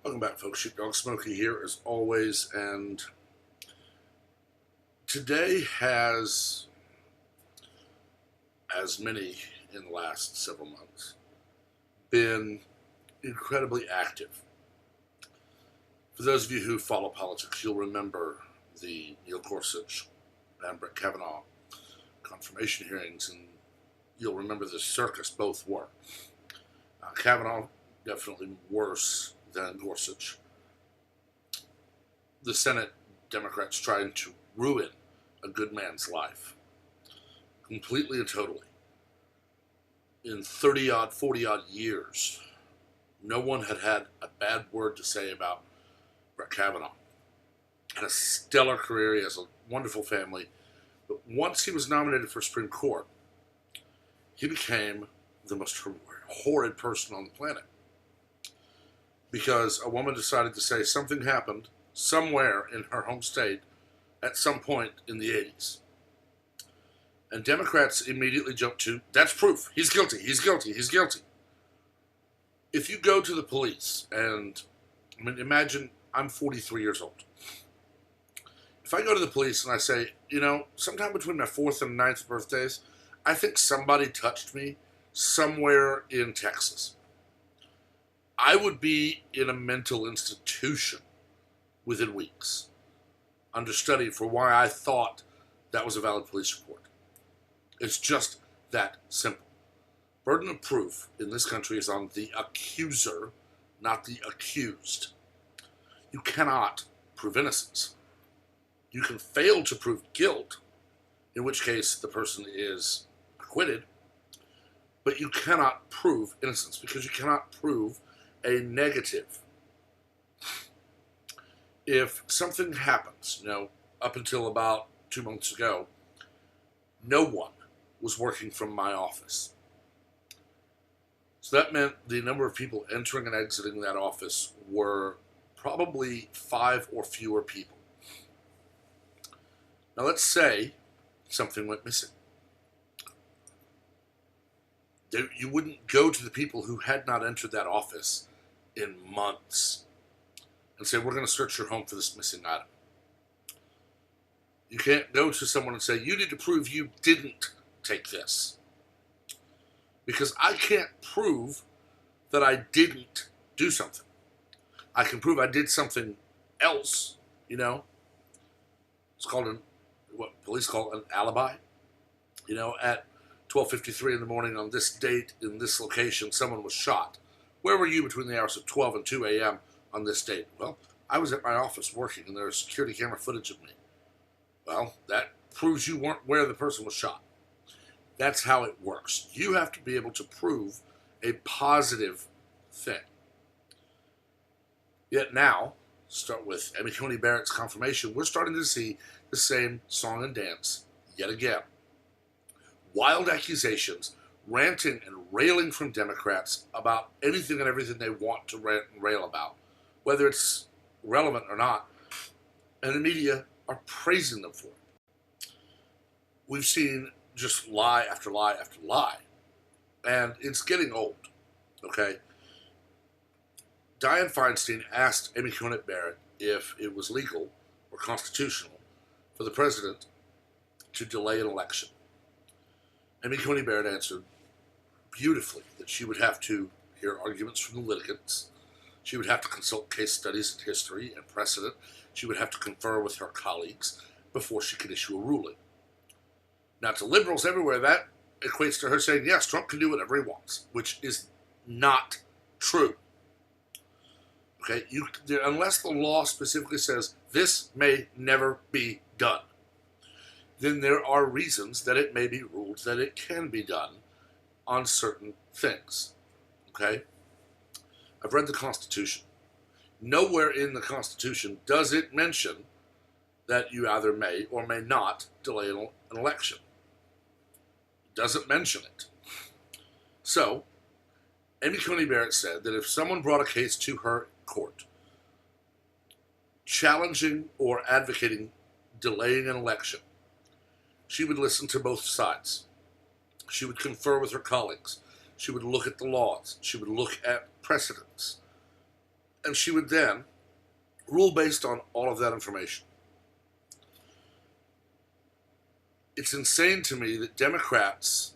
Welcome back, folks. Sheepdog Smokey here, as always, and today has, as many in the last several months, been incredibly active. For those of you who follow politics, you'll remember the Neil Gorsuch and Brett Kavanaugh confirmation hearings, and you'll remember the circus both were. Kavanaugh definitely worse than Gorsuch. The Senate Democrats trying to ruin a good man's life completely and totally. In 30-odd, 40-odd years, no one had had a bad word to say about Brett Kavanaugh. Had a stellar career, he has a wonderful family, but once he was nominated for Supreme Court, he became the most horrid person on the planet. Because a woman decided to say something happened somewhere in her home state at some point in the 80s. And Democrats immediately jumped to, that's proof. He's guilty, he's guilty, he's guilty. If you go to the police, and imagine I'm 43 years old. If I go to the police and I say, sometime between my 4th and 9th birthdays, I think somebody touched me somewhere in Texas, I would be in a mental institution within weeks, understudy for why I thought that was a valid police report. It's just that simple. Burden of proof in this country is on the accuser, not the accused. You cannot prove innocence. You can fail to prove guilt, in which case the person is acquitted, but you cannot prove innocence because you cannot prove a negative. If something happens, up until about 2 months ago, no one was working from my office. So that meant the number of people entering and exiting that office were probably 5 or fewer people. Now let's say something went missing. You wouldn't go to the people who had not entered that office in months and say, we're going to search your home for this missing item. You can't go to someone and say, you need to prove you didn't take this. Because I can't prove that I didn't do something. I can prove I did something else, It's called what police call an alibi. At 12:53 in the morning on this date in this location, someone was shot. Where were you between the hours of 12 and 2 a.m. on this date? Well, I was at my office working, and there's security camera footage of me. Well, that proves you weren't where the person was shot. That's how it works. You have to be able to prove a positive thing. Yet now, start with Amy Coney Barrett's confirmation, we're starting to see the same song and dance yet again. Wild accusations, ranting and railing from Democrats about anything and everything they want to rant and rail about, whether it's relevant or not, and the media are praising them for it. We've seen just lie after lie after lie, and it's getting old, okay? Dianne Feinstein asked Amy Coney Barrett if it was legal or constitutional for the president to delay an election. Amy Coney Barrett answered beautifully that she would have to hear arguments from the litigants. She would have to consult case studies in history and precedent. She would have to confer with her colleagues before she could issue a ruling. Now, to liberals everywhere, that equates to her saying, yes, Trump can do whatever he wants, which is not true. Okay, unless the law specifically says this may never be done, then there are reasons that it may be ruled that it can be done on certain things. Okay? I've read the Constitution. Nowhere in the Constitution does it mention that you either may or may not delay an election. It doesn't mention it. So, Amy Coney Barrett said that if someone brought a case to her court challenging or advocating delaying an election, she would listen to both sides. She would confer with her colleagues. She would look at the laws. She would look at precedents. and she would then rule based on all of that information. It's insane to me that Democrats,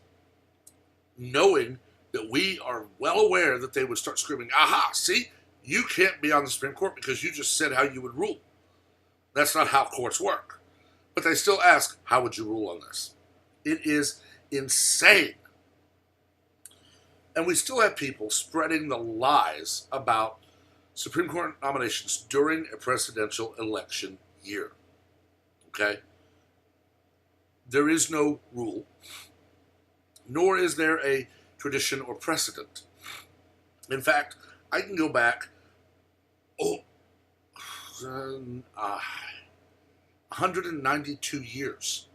knowing that we are well aware that they would start screaming, aha, see, you can't be on the Supreme Court because you just said how you would rule. That's not how courts work. But they still ask, how would you rule on this? It is insane. And we still have people spreading the lies about Supreme Court nominations during a presidential election year. Okay? There is no rule, nor is there a tradition or precedent. In fact, I can go back 192 years.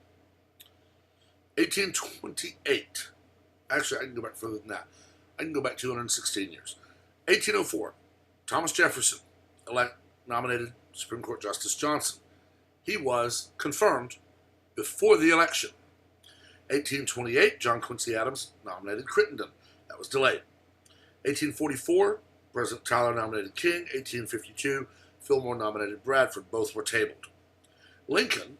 1828. Actually, I can go back further than that. I can go back 216 years. 1804, Thomas Jefferson nominated Supreme Court Justice Johnson. He was confirmed before the election. 1828, John Quincy Adams nominated Crittenden. That was delayed. 1844, President Tyler nominated King. 1852, Fillmore nominated Bradford. Both were tabled. Lincoln,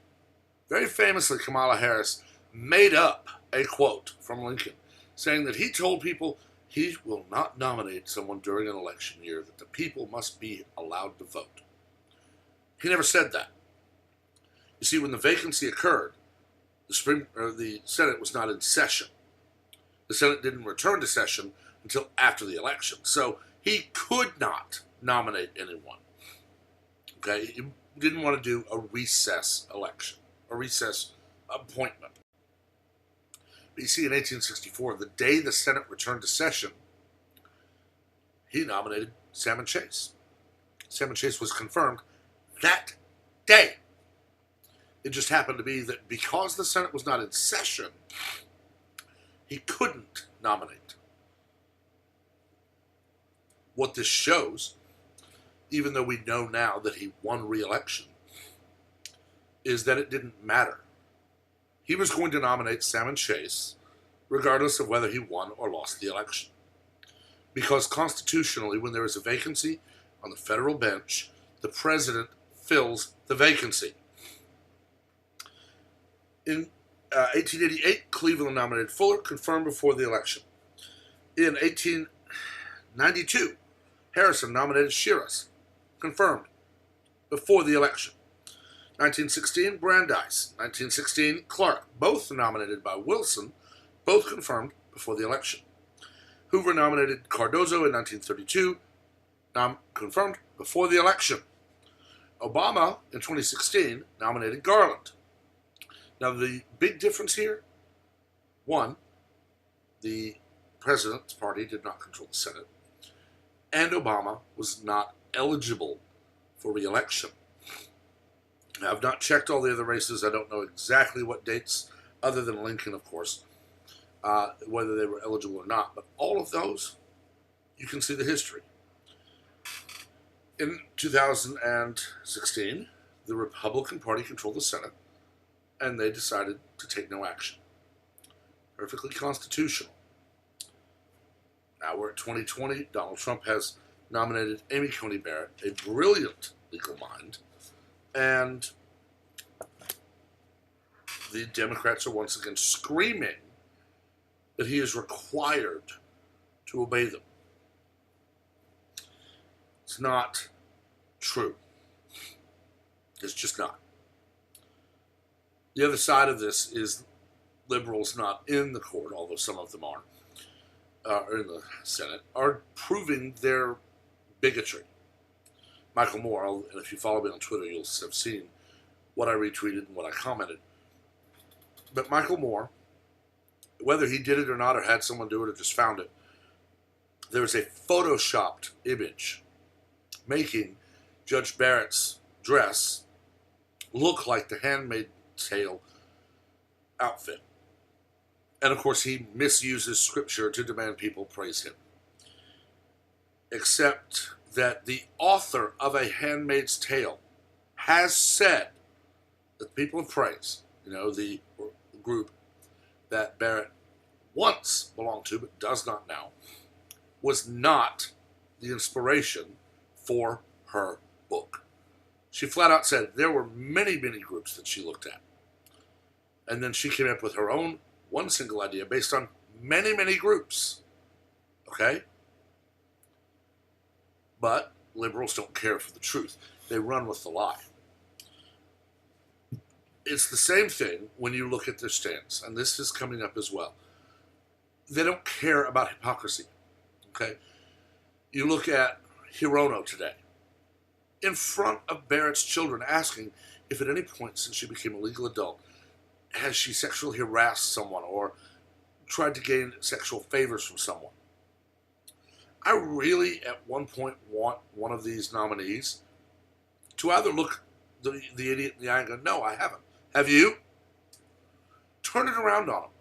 very famously, Kamala Harris made up a quote from Lincoln saying that he told people he will not nominate someone during an election year, that the people must be allowed to vote. He never said that. You see, when the vacancy occurred, the Senate was not in session. The Senate didn't return to session until after the election. So he could not nominate anyone. Okay? He didn't want to do a recess election, a recess appointment. But you see, in 1864, the day the Senate returned to session, he nominated Salmon Chase. Salmon Chase was confirmed that day. It just happened to be that because the Senate was not in session, he couldn't nominate. What this shows, even though we know now that he won re-election, is that it didn't matter. He was going to nominate Salmon Chase regardless of whether he won or lost the election. Because constitutionally, when there is a vacancy on the federal bench, the president fills the vacancy. In 1888, Cleveland nominated Fuller, confirmed before the election. In 1892, Harrison nominated Shiras, confirmed before the election. 1916, Brandeis. 1916, Clark, both nominated by Wilson, both confirmed before the election. Hoover nominated Cardozo in 1932, confirmed before the election. Obama, in 2016, nominated Garland. Now, the big difference here, one, the president's party did not control the Senate, and Obama was not eligible for re-election. Now, I've not checked all the other races. I don't know exactly what dates, other than Lincoln, of course, whether they were eligible or not. But all of those, you can see the history. In 2016, the Republican Party controlled the Senate, and they decided to take no action. Perfectly constitutional. Now we're at 2020. Donald Trump has nominated Amy Coney Barrett, a brilliant legal mind, and the Democrats are once again screaming that he is required to obey them. It's not true. It's just not. The other side of this is liberals not in the court, although some of them are, or in the Senate, are proving their bigotry. Michael Moore, and if you follow me on Twitter, you'll have seen what I retweeted and what I commented. But Michael Moore, whether he did it or not, or had someone do it, or just found it, there was a photoshopped image making Judge Barrett's dress look like the Handmaid's Tale outfit. And of course, he misuses scripture to demand people praise him. Except that the author of A Handmaid's Tale has said that the people of praise, the group that Barrett once belonged to but does not now, was not the inspiration for her book. She flat out said there were many, many groups that she looked at. And then she came up with her own one single idea based on many, many groups. Okay? But liberals don't care for the truth. They run with the lie. It's the same thing when you look at their stance, and this is coming up as well. They don't care about hypocrisy. Okay? You look at Hirono today, in front of Barrett's children, asking if at any point since she became a legal adult, has she sexually harassed someone or tried to gain sexual favors from someone. I really, at one point, want one of these nominees to either look the idiot in the eye and go, no, I haven't. Have you? Turn it around on them.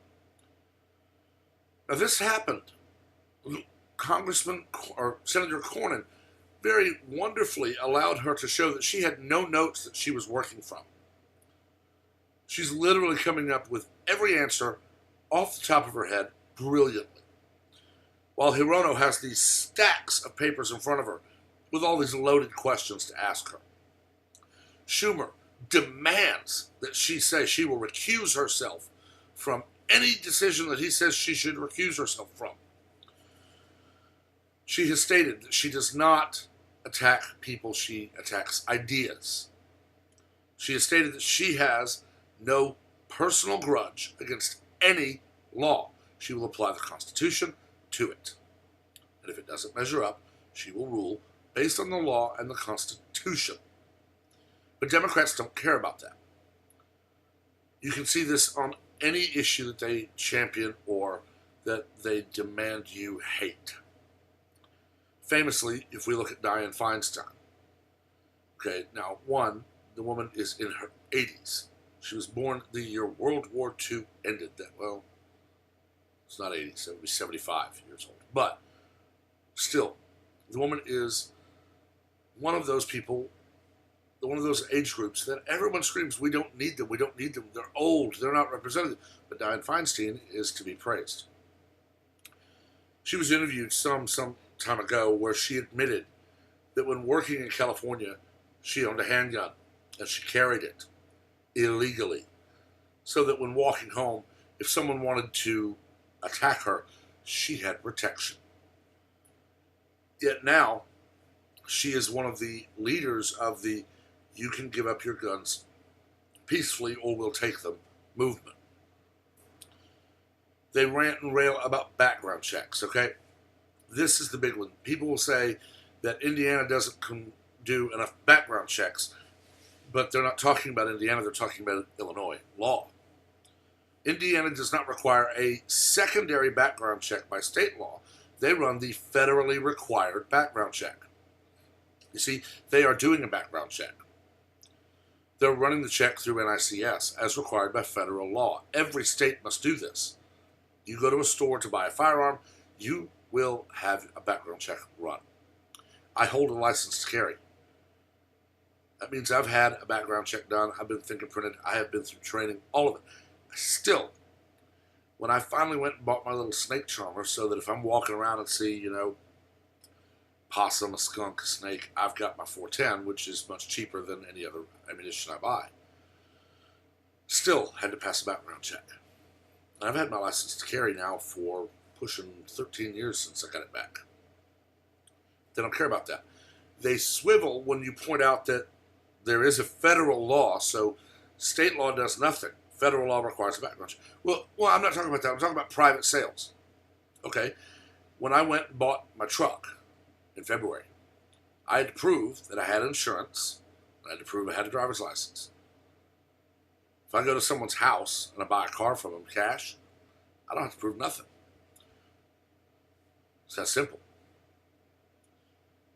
Now, this happened. Congressman or Senator Cornyn very wonderfully allowed her to show that she had no notes that she was working from. She's literally coming up with every answer off the top of her head brilliantly. While Hirono has these stacks of papers in front of her with all these loaded questions to ask her. Schumer demands that she say she will recuse herself from any decision that he says she should recuse herself from. She has stated that she does not attack people, she attacks ideas. She has stated that she has no personal grudge against any law. She will apply the Constitution to it. And if it doesn't measure up, she will rule based on the law and the Constitution. But Democrats don't care about that. You can see this on any issue that they champion or that they demand you hate. Famously, if we look at Dianne Feinstein. Okay, now, one, the woman is in her 80s. She was born the year World War II ended. Well, it's not 80, so it would be 75 years old. But still, the woman is one of those people, one of those age groups that everyone screams, we don't need them, we don't need them. They're old, they're not representative. But Dianne Feinstein is to be praised. She was interviewed some time ago where she admitted that when working in California, she owned a handgun and she carried it illegally. So that when walking home, if someone wanted to attack her, she had protection. Yet now, she is one of the leaders of the you can give up your guns peacefully or we'll take them movement. They rant and rail about background checks, okay? This is the big one. People will say that Indiana doesn't do enough background checks, but they're not talking about Indiana, they're talking about Illinois law. Indiana does not require a secondary background check by state law. They run the federally required background check. You see, they are doing a background check. They're running the check through NICS as required by federal law. Every state must do this. You go to a store to buy a firearm, you will have a background check run. I hold a license to carry. That means I've had a background check done, I've been fingerprinted, I have been through training, all of it. Still, when I finally went and bought my little snake charmer so that if I'm walking around and see, possum, a skunk, a snake, I've got my 410, which is much cheaper than any other ammunition I buy. Still had to pass a background check. And I've had my license to carry now for pushing 13 years since I got it back. They don't care about that. They swivel when you point out that there is a federal law, so state law does nothing. Federal law requires a background check. Well, I'm not talking about that. I'm talking about private sales. Okay? When I went and bought my truck in February, I had to prove that I had insurance. I had to prove I had a driver's license. If I go to someone's house and I buy a car from them cash, I don't have to prove nothing. It's that simple.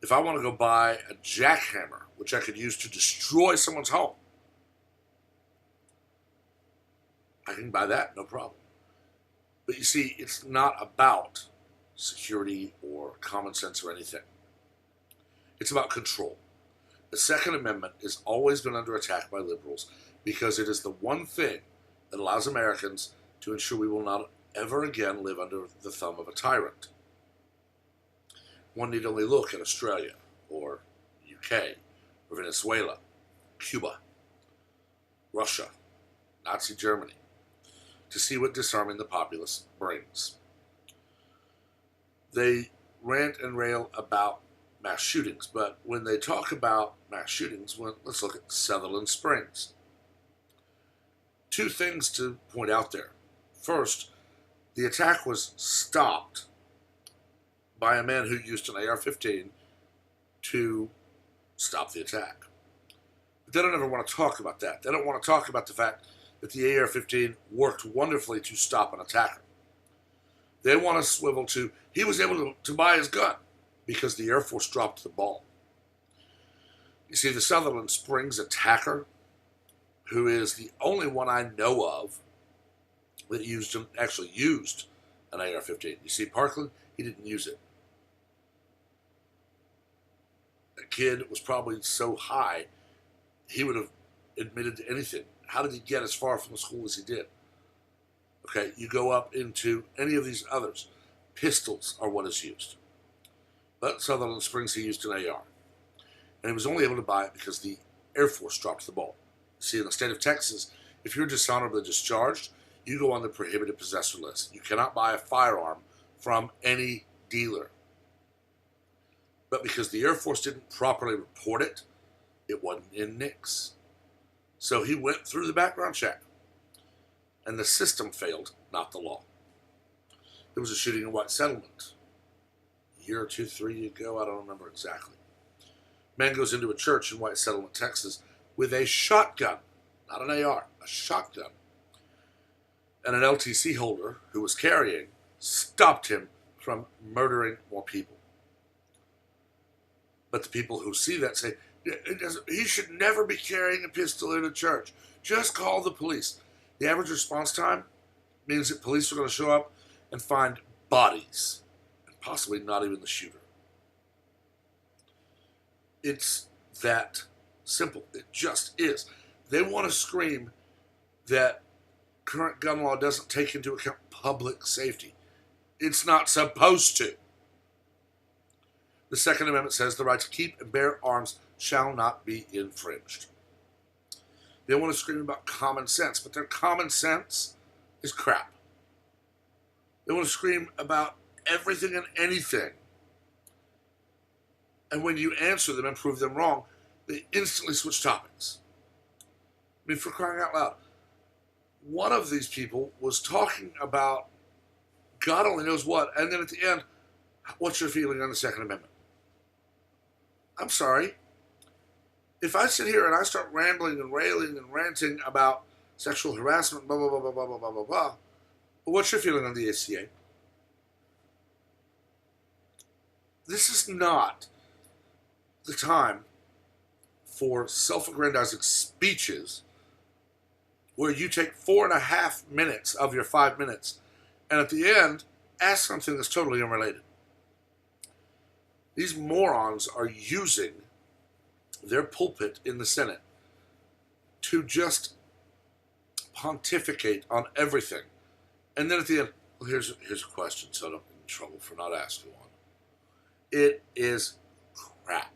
If I want to go buy a jackhammer, which I could use to destroy someone's home, I can buy that, no problem. But you see, it's not about security or common sense or anything. It's about control. The Second Amendment has always been under attack by liberals because it is the one thing that allows Americans to ensure we will not ever again live under the thumb of a tyrant. One need only look at Australia or UK, or Venezuela, Cuba, Russia, Nazi Germany, to see what disarming the populace brings. They rant and rail about mass shootings, but when they talk about mass shootings, let's look at Sutherland Springs. Two things to point out there. First, the attack was stopped by a man who used an AR-15 to stop the attack. But they don't ever want to talk about that. They don't want to talk about the fact that the AR-15 worked wonderfully to stop an attacker. They want to swivel to, he was able to buy his gun because the Air Force dropped the ball. You see, the Sutherland Springs attacker, who is the only one I know of that actually used an AR-15. You see, Parkland, he didn't use it. That kid was probably so high, he would have admitted to anything. How did he get as far from the school as he did? Okay, you go up into any of these others. Pistols are what is used. But Sutherland Springs, he used an AR. And he was only able to buy it because the Air Force dropped the ball. See, in the state of Texas, if you're dishonorably discharged, you go on the prohibited possessor list. You cannot buy a firearm from any dealer. But because the Air Force didn't properly report it, it wasn't in NICS. So he went through the background check. And the system failed, not the law. There was a shooting in White Settlement. A year or two, 3 ago, I don't remember exactly. Man goes into a church in White Settlement, Texas, with a shotgun, not an AR, a shotgun. And an LTC holder who was carrying stopped him from murdering more people. But the people who see that say, he should never be carrying a pistol in a church. Just call the police. The average response time means that police are going to show up and find bodies, and possibly not even the shooter. It's that simple. It just is. They want to scream that current gun law doesn't take into account public safety. It's not supposed to. The Second Amendment says the right to keep and bear arms shall not be infringed. They want to scream about common sense, but their common sense is crap. They want to scream about everything and anything. And when you answer them and prove them wrong, they instantly switch topics. I mean, for crying out loud. One of these people was talking about God only knows what, and then at the end, what's your feeling on the Second Amendment? I'm sorry. If I sit here and I start rambling and railing and ranting about sexual harassment, blah, blah, blah, blah, blah, blah, blah, blah, blah, what's your feeling on the ACA? This is not the time for self-aggrandizing speeches where you take 4.5 minutes of your 5 minutes and at the end ask something that's totally unrelated. These morons are using their pulpit in the Senate to just pontificate on everything. And then at the end, well, here's a question, so I don't get in trouble for not asking one. It is crap.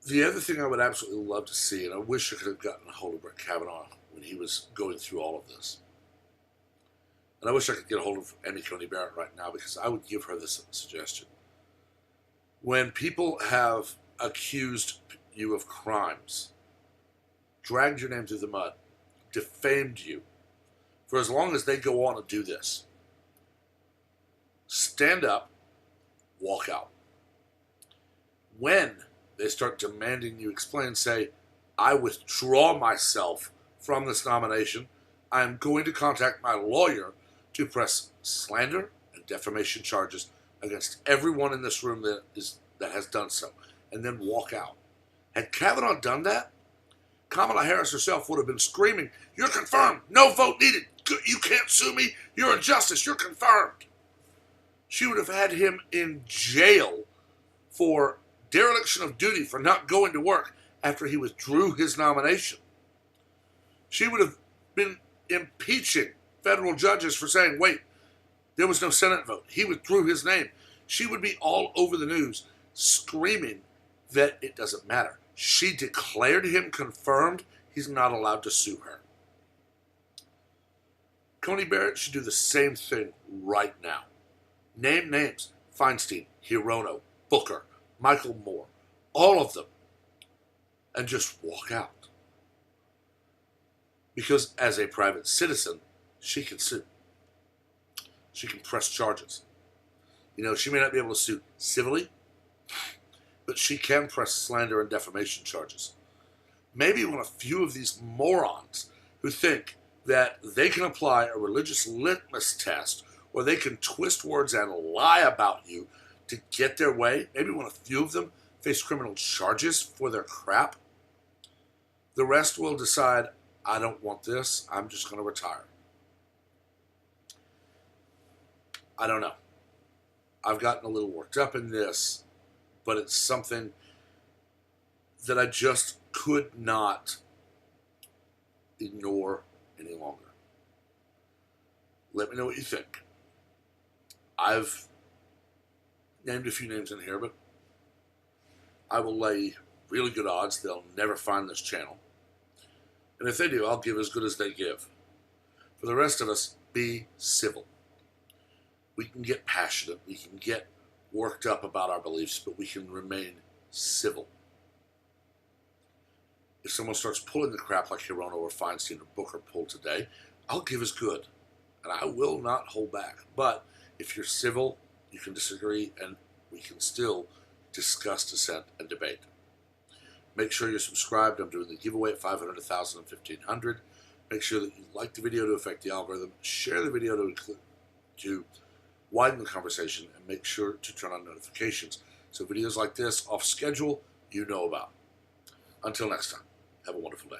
The other thing I would absolutely love to see, and I wish I could have gotten a hold of Brett Kavanaugh when he was going through all of this, and I wish I could get a hold of Amy Coney Barrett right now because I would give her this suggestion. When people have accused you of crimes, dragged your name through the mud, defamed you, for as long as they go on and do this, stand up, walk out. When they start demanding you explain, say, I withdraw myself from this nomination. I am going to contact my lawyer to press slander and defamation charges against everyone in this room that has done so, and then walk out. Had Kavanaugh done that, Kamala Harris herself would have been screaming, you're confirmed, no vote needed, you can't sue me, you're a justice, you're confirmed. She would have had him in jail for dereliction of duty for not going to work after he withdrew his nomination. She would have been impeaching federal judges for saying, wait, there was no Senate vote. He withdrew his name. She would be all over the news screaming that it doesn't matter. She declared him confirmed. He's not allowed to sue her. Coney Barrett should do the same thing right now. Name names. Feinstein, Hirono, Booker, Michael Moore, all of them. And just walk out. Because as a private citizen, she can sue. She can press charges. You know, she may not be able to sue civilly, but she can press slander and defamation charges. Maybe when a few of these morons who think that they can apply a religious litmus test or they can twist words and lie about you to get their way, maybe when a few of them face criminal charges for their crap, the rest will decide, I don't want this, I'm just going to retire. I don't know. I've gotten a little worked up in this, but it's something that I just could not ignore any longer. Let me know what you think. I've named a few names in here, but I will lay really good odds they'll never find this channel. And if they do, I'll give as good as they give. For the rest of us, be civil. We can get passionate, we can get worked up about our beliefs, but we can remain civil. If someone starts pulling the crap like Hirono or Feinstein or Booker pulled today, I'll give as good. And I will not hold back. But if you're civil, you can disagree, and we can still discuss, dissent, and debate. Make sure you're subscribed. I'm doing the giveaway at 500, 1,000, and 1,500. Make sure that you like the video to affect the algorithm. Share the video to widen the conversation, and make sure to turn on notifications so videos like this off schedule you know about. Until next time, have a wonderful day.